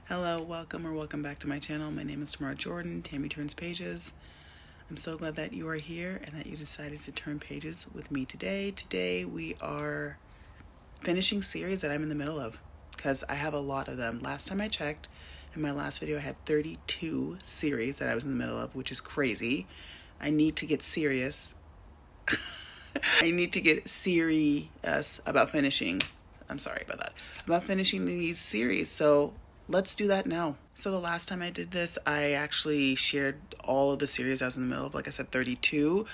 Hello, welcome back to my channel. My name is Tamara Jordan, Tammy Turns Pages. I'm so glad that you are here and that you decided to turn pages with me today. Today we are finishing series that I'm in the middle of because I have a lot of them. Last time I checked, in my last video, I had 32 series that I was in the middle of, which is crazy. I need to get serious. I need to get serious about finishing. I'm sorry about that. About finishing these series. So let's do that now. So the last time I did this, I actually shared all of the series I was in the middle of, like I said, 32.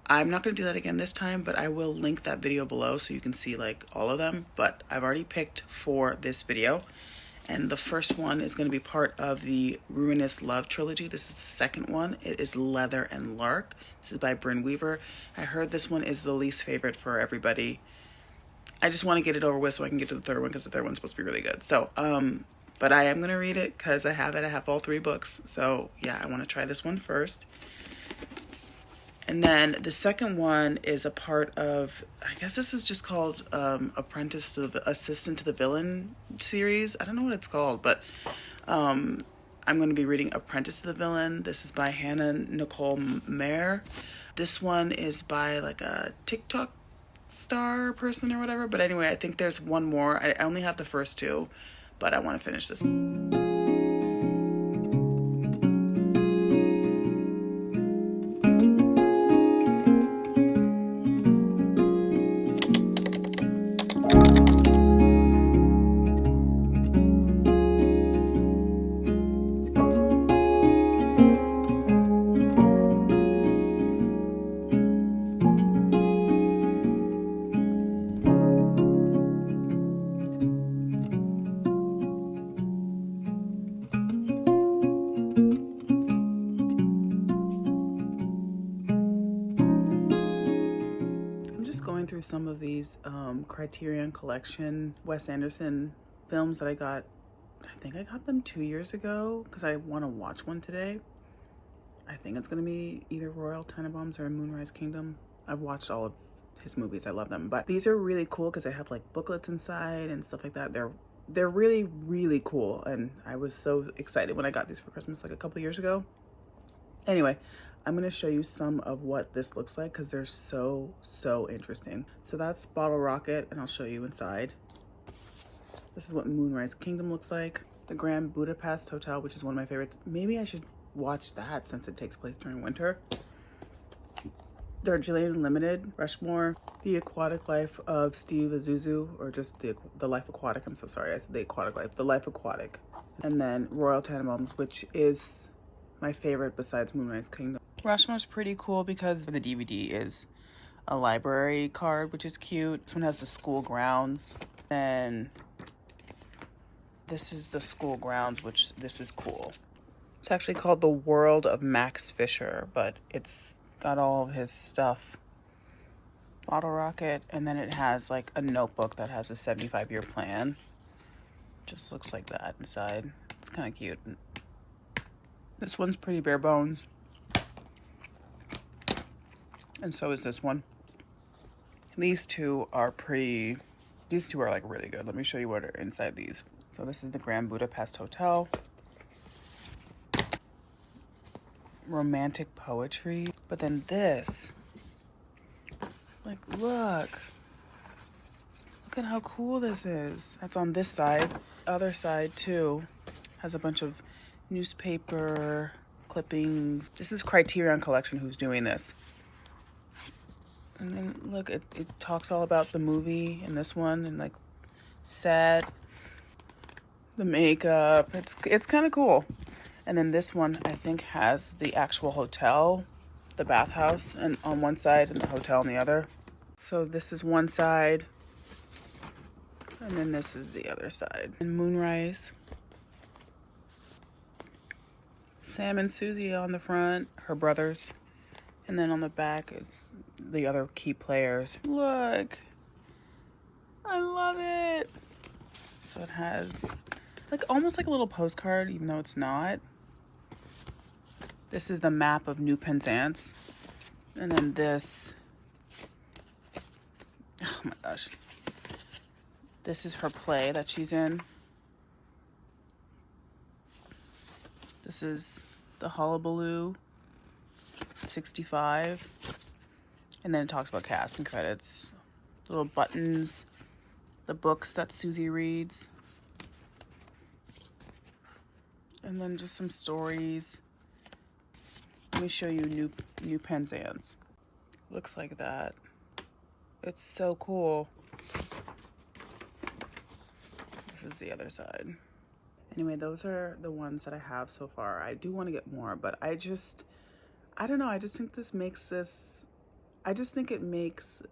I'm not going to do that again this time, but I will link that video below so you can see like all of them. But I've already picked for this video. And the first one is going to be part of the Ruinous Love trilogy. This is the second one. It is Leather and Lark. This is by Bryn Weaver. I heard this one is the least favorite for everybody. I just want to get it over with so I can get to the third one because the third one's supposed to be really good. So, but I am going to read it because I have it. I have all 3 books. So yeah, I want to try this one first. And then the second one is a part of, I guess this is just called Apprentice to the Assistant to the Villain series. I don't know what it's called, but I'm going to be reading Apprentice to the Villain. This is by Hannah Nicole Mayer. This one is by like a TikTok star person or whatever. But anyway, I think there's one more. I only have the first 2, but I want to finish this. Going through some of these Criterion Collection Wes Anderson films that I got. I think I got them 2 years ago because I want to watch one today. I think it's going to be either Royal Tenenbaums or Moonrise Kingdom. I've watched all of his movies. I love them. But these are really cool because they have like booklets inside and stuff like that. They're really, really cool. And I was so excited when I got these for Christmas like a couple years ago. Anyway, I'm going to show you some of what this looks like because they're so interesting. So that's Bottle Rocket, and I'll show you inside. This is what Moonrise Kingdom looks like. The Grand Budapest Hotel, which is one of my favorites. Maybe I should watch that since it takes place during winter. Darjeeling Unlimited, Rushmore, The Aquatic Life of Steve Azuzu, or just the Life Aquatic. I'm so sorry, I said The Aquatic Life. The Life Aquatic. And then Royal Tenenbaums, which is my favorite besides Moonrise Kingdom. Rushmore's pretty cool because the DVD is a library card, which is cute. This one has the school grounds. Then this is the school grounds, which this is cool. It's actually called The World of Max Fisher, but it's got all of his stuff. Bottle Rocket, and then it has like a notebook that has a 75-year plan. Just looks like that inside. It's kind of cute. This one's pretty bare bones. And so is this one. These two are like really good. Let me show you what are inside these. So this is the Grand Budapest Hotel. Romantic poetry. But then this, like look at how cool this is. That's on this side. Other side too has a bunch of newspaper clippings. This is Criterion Collection who's doing this. And then look, it talks all about the movie in this one and like set, the makeup. It's kind of cool. And then this one I think has the actual hotel, the bathhouse, and on one side and the hotel on the other. So this is one side, and then this is the other side. And Moonrise. Sam and Susie on the front, her brothers. And then on the back is the other key players. Look, I love it. So it has like almost like a little postcard, even though it's not. This is the map of New Penzance. And then this, oh my gosh. This is her play that she's in. This is the Hullabaloo 65. And then it talks about cast and credits. Little buttons. The books that Susie reads. And then just some stories. Let me show you new Penzance. Looks like that. It's so cool. This is the other side. Anyway, those are the ones that I have so far. I do want to get more, but I don't know. I just think it makes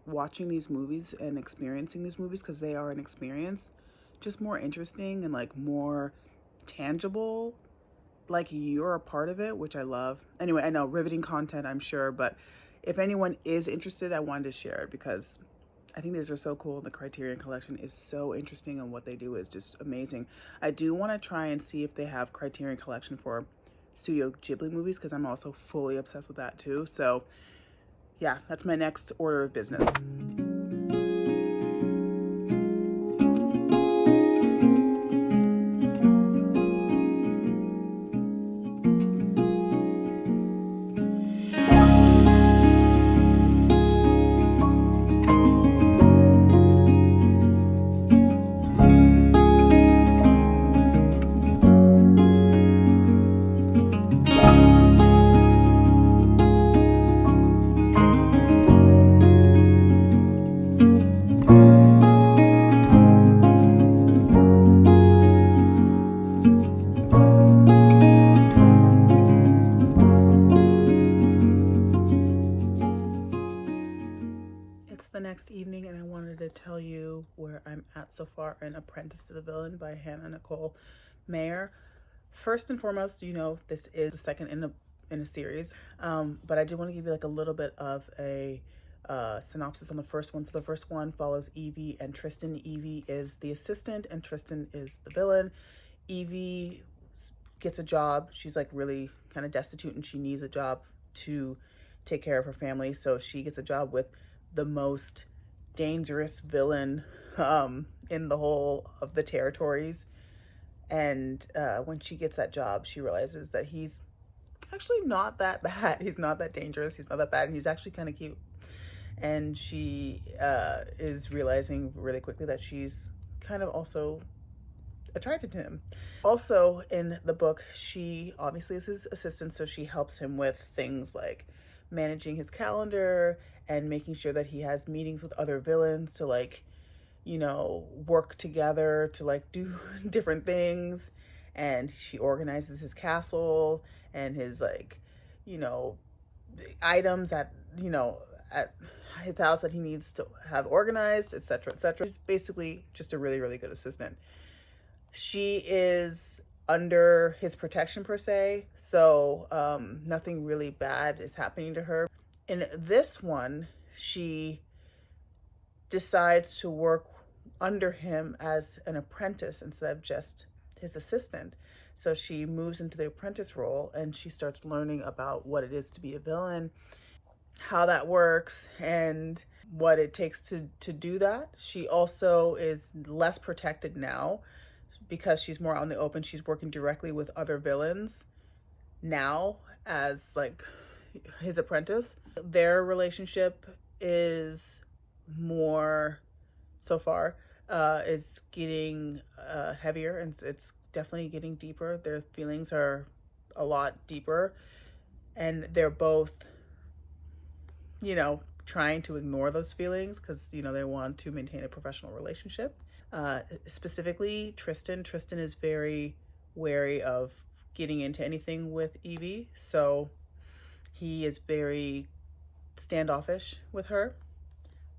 watching these movies and experiencing these movies, because they are an experience, just more interesting and like more tangible. Like you're a part of it, which I love. Anyway, I know, riveting content, I'm sure, but if anyone is interested, I wanted to share it because I think these are so cool. The Criterion Collection is so interesting, and what they do is just amazing. I do want to try and see if they have Criterion Collection for Studio Ghibli movies, because I'm also fully obsessed with that too. So yeah, that's my next order of business. The next evening, and I wanted to tell you where I'm at so far in Apprentice to the Villain by Hannah Nicole Mayer. First and foremost, you know, this is the second in a series, but I did want to give you like a little bit of a synopsis on the first one. So the first one follows Evie and Tristan. Evie is the assistant and Tristan is the villain. Evie gets a job. She's like really kind of destitute, and she needs a job to take care of her family, so she gets a job with the most dangerous villain in the whole of the territories. And when she gets that job, she realizes that he's actually not that bad. He's not that dangerous. He's not that bad. And he's actually kind of cute. And she is realizing really quickly that she's kind of also attracted to him. Also in the book, she obviously is his assistant, so she helps him with things like managing his calendar and making sure that he has meetings with other villains to like, you know, work together to like do different things. And she organizes his castle and his like, you know, items at, you know, at his house that he needs to have organized, etc., etc. She's basically just a really, really good assistant. She is under his protection per se, so nothing really bad is happening to her. In this one, she decides to work under him as an apprentice instead of just his assistant. So she moves into the apprentice role, and she starts learning about what it is to be a villain, how that works, and what it takes to do that. She also is less protected now because she's more out in the open. She's working directly with other villains now as like his apprentice. Their relationship is more, so far, is getting heavier, and it's definitely getting deeper. Their feelings are a lot deeper, and they're both, you know, trying to ignore those feelings because, you know, they want to maintain a professional relationship. Specifically, Tristan is very wary of getting into anything with Evie, so he is very standoffish with her,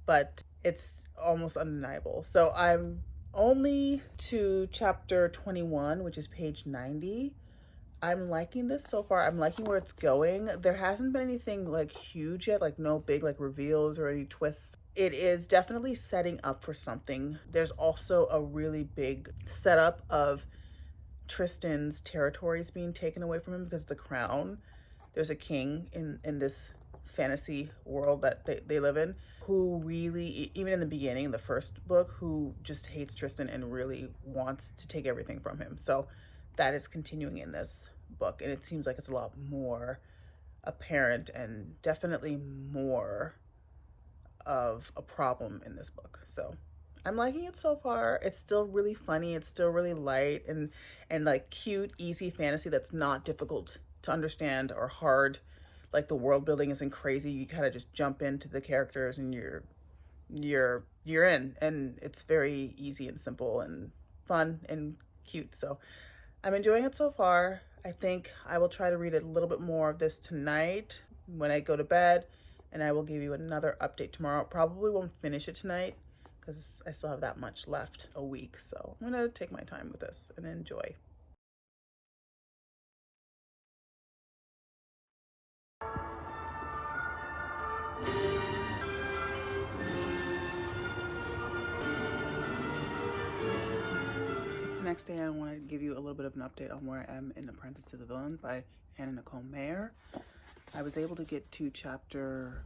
but it's almost undeniable. So I'm only to chapter 21, which is page 90. I'm liking this so far. I'm liking where it's going. There hasn't been anything like huge yet, like no big like reveals or any twists. It is definitely setting up for something. There's also a really big setup of Tristan's territories being taken away from him because of the crown. There's a king in this fantasy world that they live in who really, even in the beginning, the first book, who just hates Tristan and really wants to take everything from him. So that is continuing in this book, and it seems like it's a lot more apparent and definitely more of a problem in this book. So I'm liking it so far. It's still really funny. It's still really light and like cute, easy fantasy that's not difficult to understand or hard. Like the world building isn't crazy. You kind of just jump into the characters and you're in, and it's very easy and simple and fun and cute. So I'm enjoying it so far. I think I will try to read a little bit more of this tonight when I go to bed, and I will give you another update tomorrow. Probably won't finish it tonight because I still have that much left, a week. So I'm gonna take my time with this and enjoy. It's the next day, and I want to give you a little bit of an update on where I am in Apprentice to the Villain by Hannah Nicole Mayer. I was able to get to chapter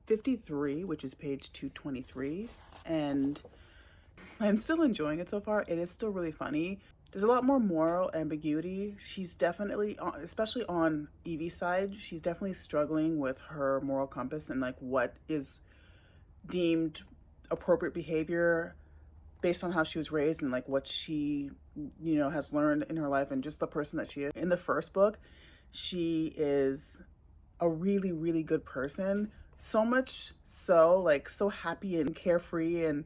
53, which is page 223, and I'm still enjoying it so far. It is still really funny. There's a lot more moral ambiguity. She's definitely, especially on Evie's side, she's definitely struggling with her moral compass and like what is deemed appropriate behavior based on how she was raised and like what she, has learned in her life and just the person that she is. In the first book, she is a really, really good person. So much so, like, so happy and carefree and,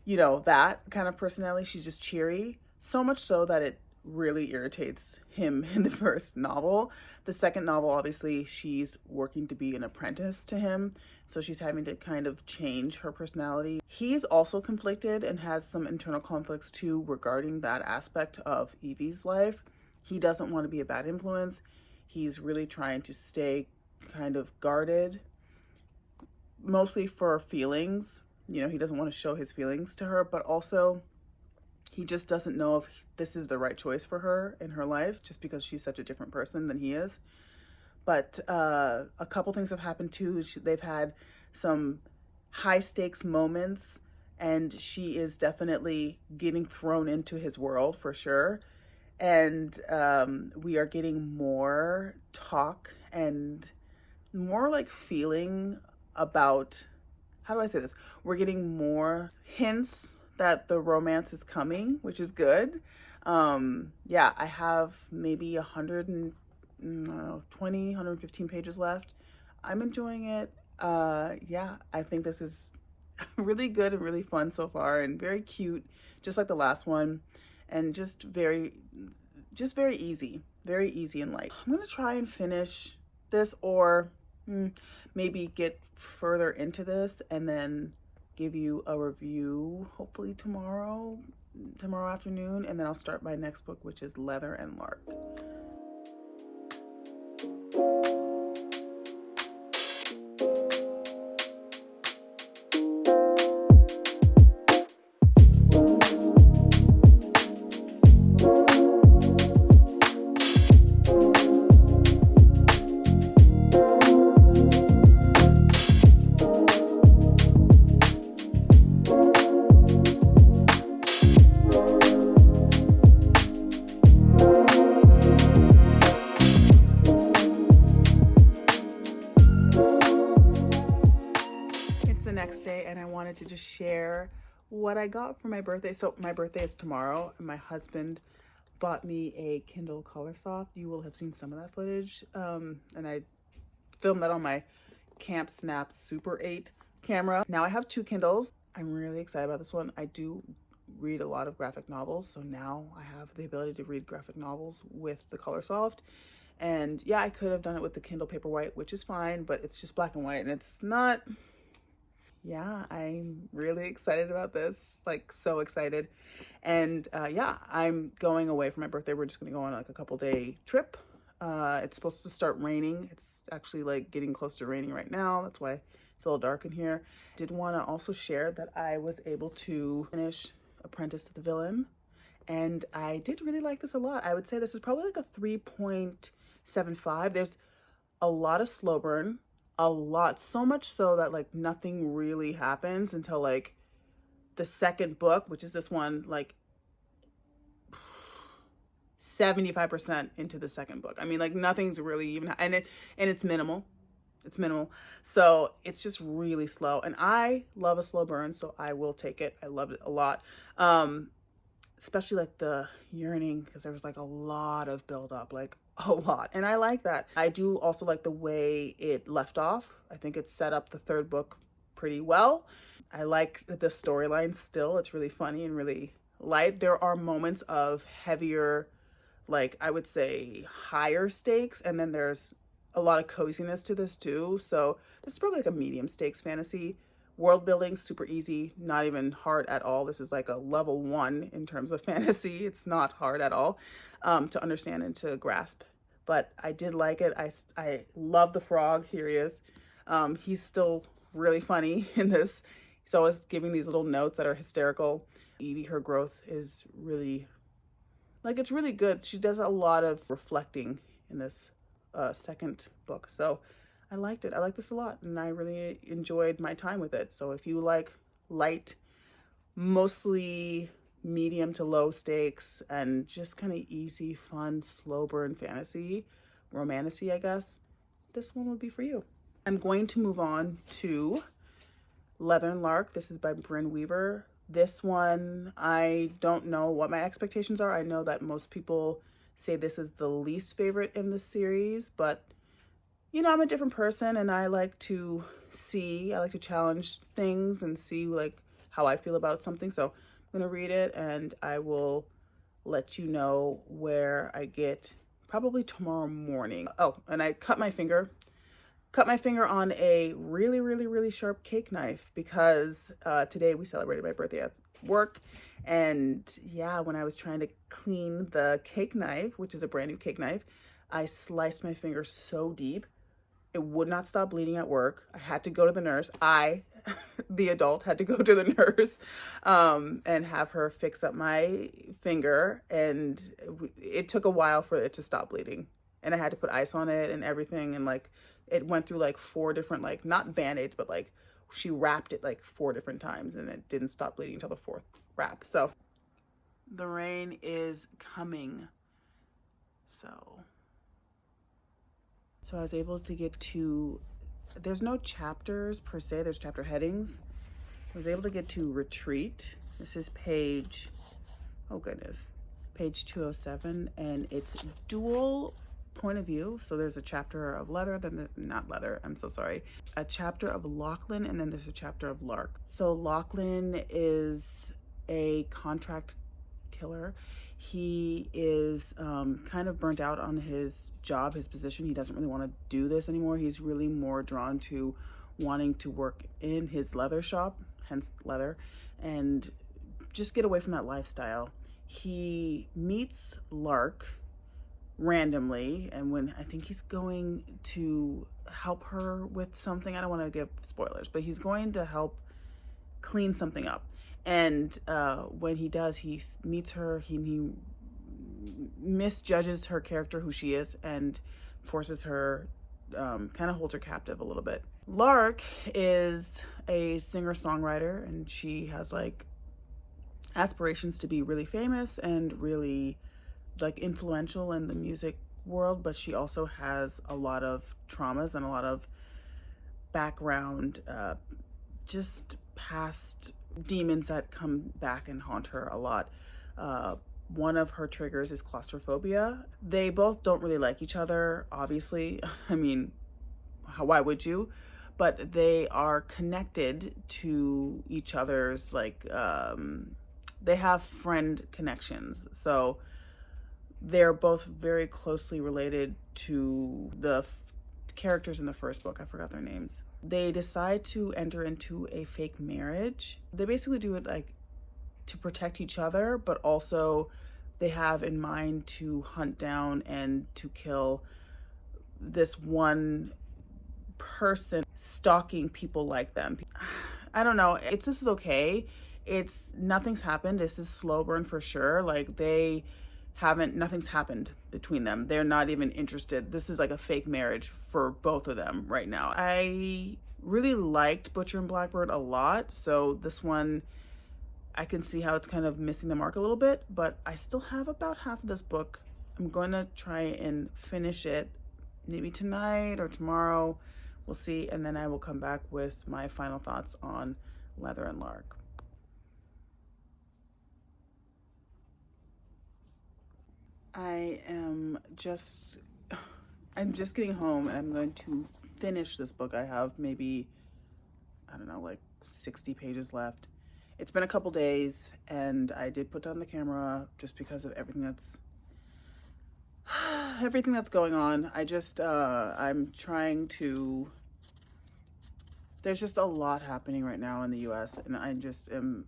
that kind of personality. She's just cheery. So much so that it really irritates him in the first novel. The second novel, obviously, she's working to be an apprentice to him. So she's having to kind of change her personality. He's also conflicted and has some internal conflicts too regarding that aspect of Evie's life. He doesn't want to be a bad influence. He's really trying to stay kind of guarded, mostly for feelings. He doesn't want to show his feelings to her, but also he just doesn't know if this is the right choice for her in her life just because she's such a different person than he is. But a couple things have happened too. They've had some high stakes moments, and she is definitely getting thrown into his world for sure. And we are getting more talk and more like feeling about, how do I say this? We're getting more hints that the romance is coming, which is good. I have maybe 115 pages left. I'm enjoying it. I think this is really good and really fun so far and very cute, just like the last one, and just very easy and light. I'm gonna try and finish this or maybe get further into this and then give you a review hopefully tomorrow afternoon, and then I'll start my next book, which is Leather and Lark. Next day, and I wanted to just share what I got for my birthday. So my birthday is tomorrow, and my husband bought me a Kindle Colorsoft. You will have seen some of that footage, and I filmed that on my Camp Snap Super 8 camera. Now I have two Kindles. I'm really excited about this one. I do read a lot of graphic novels, so now I have the ability to read graphic novels with the Colorsoft. And yeah, I could have done it with the Kindle Paperwhite, which is fine, but it's just black and white, and it's not. Yeah, I'm really excited about this, like so excited. And I'm going away for my birthday. We're just gonna go on like a couple day trip. It's supposed to start raining. It's actually like getting close to raining right now. That's why it's a little dark in here. Did want to also share that I was able to finish Apprentice to the Villain, and I did really like this a lot. I would say this is probably like a 3.75. There's a lot of slow burn. A lot, so much so that like nothing really happens until like the second book, which is this one, like 75% into the second book. I mean, like nothing's really even, and it's minimal. It's minimal. So it's just really slow. And I love a slow burn, so I will take it. I loved it a lot. Especially like the yearning, because there was like a lot of build up, like a lot. And I like that. I do also like the way it left off. I think it set up the third book pretty well. I like the storyline still. It's really funny and really light. There are moments of heavier, like I would say higher stakes, and then there's a lot of coziness to this too. So this is probably like a medium stakes fantasy. World building, super easy, not even hard at all. This is like a level 1 in terms of fantasy. It's not hard at all to understand and to grasp. But I did like it. I love the frog. Here he is. He's still really funny in this. He's always giving these little notes that are hysterical. Evie, her growth is really, like, it's really good. She does a lot of reflecting in this second book. So I liked it. I like this a lot, and I really enjoyed my time with it. So if you like light, mostly medium to low stakes, and just kind of easy, fun, slow burn fantasy, romantasy, I guess, this one would be for you. I'm going to move on to Leather and Lark. This is by Bryn Weaver. This one, I don't know what my expectations are. I know that most people say this is the least favorite in the series, but you know, I'm a different person, and I like to challenge things and see like how I feel about something. So I'm going to read it, and I will let you know where I get probably tomorrow morning. Oh, and I cut my finger on a really, really, really sharp cake knife because today we celebrated my birthday at work. And yeah, when I was trying to clean the cake knife, which is a brand new cake knife, I sliced my finger so deep. It would not stop bleeding at work. I had to go to the nurse. The adult, had to go to the nurse and have her fix up my finger. And it took a while for it to stop bleeding. And I had to put ice on it and everything. And like, it went through like 4 different, like not Band-Aids, but like she wrapped it like 4 different times, and it didn't stop bleeding until the 4th wrap. So the rain is coming. So I was able to get to, there's no chapters per se, there's chapter headings. I was able to get to Retreat. This is page, oh goodness, page 207, and it's dual point of view. So there's a chapter of Leather, then not Leather, I'm so sorry. A chapter of Lachlan, and then there's a chapter of Lark. So Lachlan is a contract killer. He is kind of burnt out on his job, his position. He doesn't really want to do this anymore. He's really more drawn to wanting to work in his leather shop, hence leather, and just get away from that lifestyle. He meets Lark randomly, and when I think he's going to help her with something, I don't want to give spoilers, but he's going to help clean something up. And when he does, he meets her, he misjudges her character, who she is, and forces her, kind of holds her captive a little bit. Lark is a singer-songwriter, and she has like aspirations to be really famous and really like influential in the music world, but she also has a lot of traumas and a lot of background, just past demons that come back and haunt her a lot. One of her triggers is claustrophobia. They both don't really like each other, obviously. I mean, why would you? But they are connected to each other's, like, they have friend connections. So they're both very closely related to the characters in the first book. I forgot their names. They decide to enter into a fake marriage. They basically do it like to protect each other, but also they have in mind to hunt down and to kill this one person stalking people like them. I don't know. This is okay. Nothing's happened. This is slow burn for sure. Like nothing's happened between them. They're not even interested. This is like a fake marriage for both of them right now. I really liked Butcher and Blackbird a lot. So this one, I can see how it's kind of missing the mark a little bit, but I still have about half of this book I'm going to try and finish it maybe tonight or tomorrow. We'll see. And then I will come back with my final thoughts on Leather and Lark. I'm just getting home, and I'm going to finish this book. I have maybe, I don't know, like 60 pages left. It's been a couple days, and I did put down the camera just because of everything that's going on. I'm trying to, there's just a lot happening right now in the US, and I just am,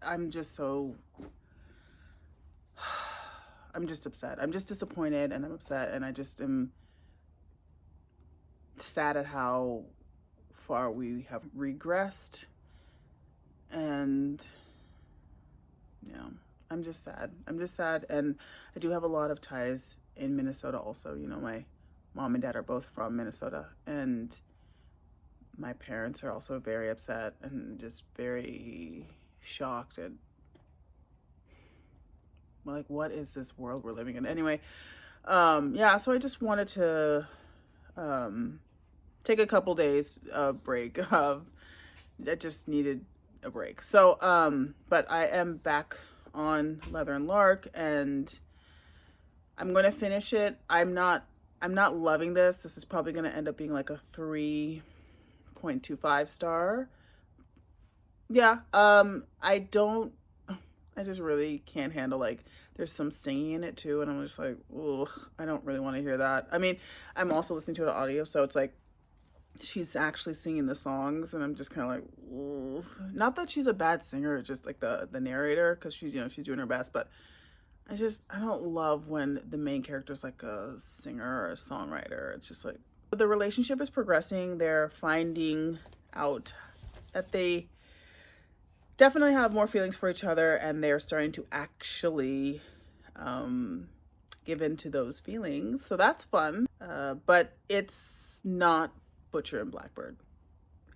I'm just upset. I'm just disappointed, and I'm upset, and I just am sad at how far we have regressed. And yeah, I'm just sad, and I do have a lot of ties in Minnesota also. You know, my mom and dad are both from Minnesota, and my parents are also very upset and just very shocked at, like, what is this world we're living in? Anyway, so I just wanted to take a couple days break. I just needed a break. So, but I am back on Leather and Lark, and I'm going to finish it. I'm not loving this. This is probably going to end up being like a 3.25 star. Yeah. I just really can't handle, like, there's some singing in it too, and I'm just like, ugh, I don't really want to hear that. I mean, I'm also listening to it on audio, so it's like she's actually singing the songs, and I'm just kind of like, ugh. Not that she's a bad singer, just like the narrator, because she's, you know, she's doing her best, but I don't love when the main character's like a singer or a songwriter. It's just like, the relationship is progressing. They're finding out that they definitely have more feelings for each other, and they're starting to actually give in to those feelings. So that's fun. But it's not Butcher and Blackbird.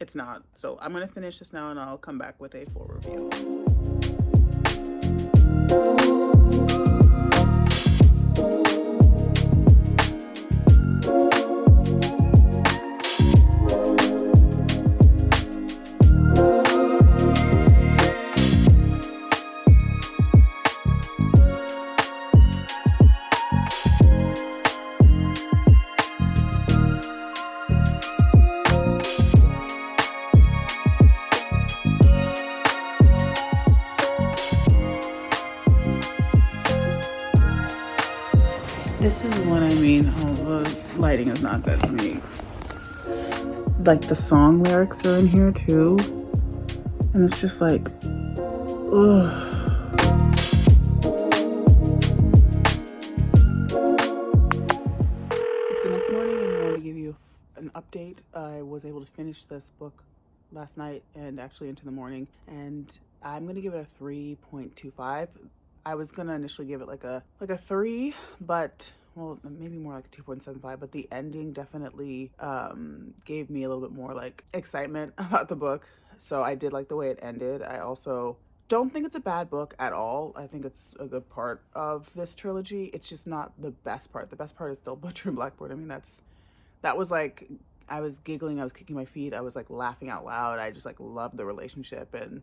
It's not. So I'm going to finish this now, and I'll come back with a full review. This is what I mean. Oh, the lighting is not good for me. Like, the song lyrics are in here too, and it's just like, ugh. It's the next morning, and I wanted to give you an update. I was able to finish this book last night and actually into the morning, and I'm gonna give it a 3.25. I was gonna initially give it like a 3, but, well, maybe more like a 2.75, but the ending definitely gave me a little bit more like excitement about the book. So I did like the way it ended. I also don't think it's a bad book at all. I think it's a good part of this trilogy. It's just not the best part. The best part is still Butcher and Blackbird. I mean, that was like, I was giggling, I was kicking my feet, I was like laughing out loud. I just like loved the relationship and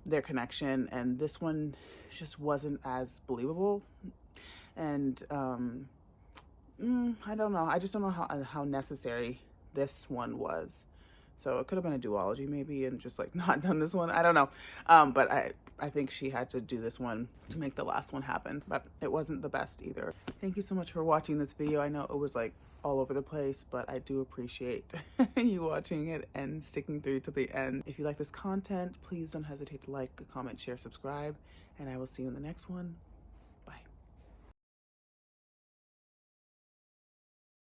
their connection, and this one just wasn't as believable. And I don't know. I just don't know how necessary this one was. So it could have been a duology maybe, and just like not done this one. I don't know. But I think she had to do this one to make the last one happen, but it wasn't the best either. Thank you so much for watching this video. I know it was like all over the place, but I do appreciate you watching it and sticking through to the end. If you like this content, please don't hesitate to like, comment, share, subscribe, and I will see you in the next one.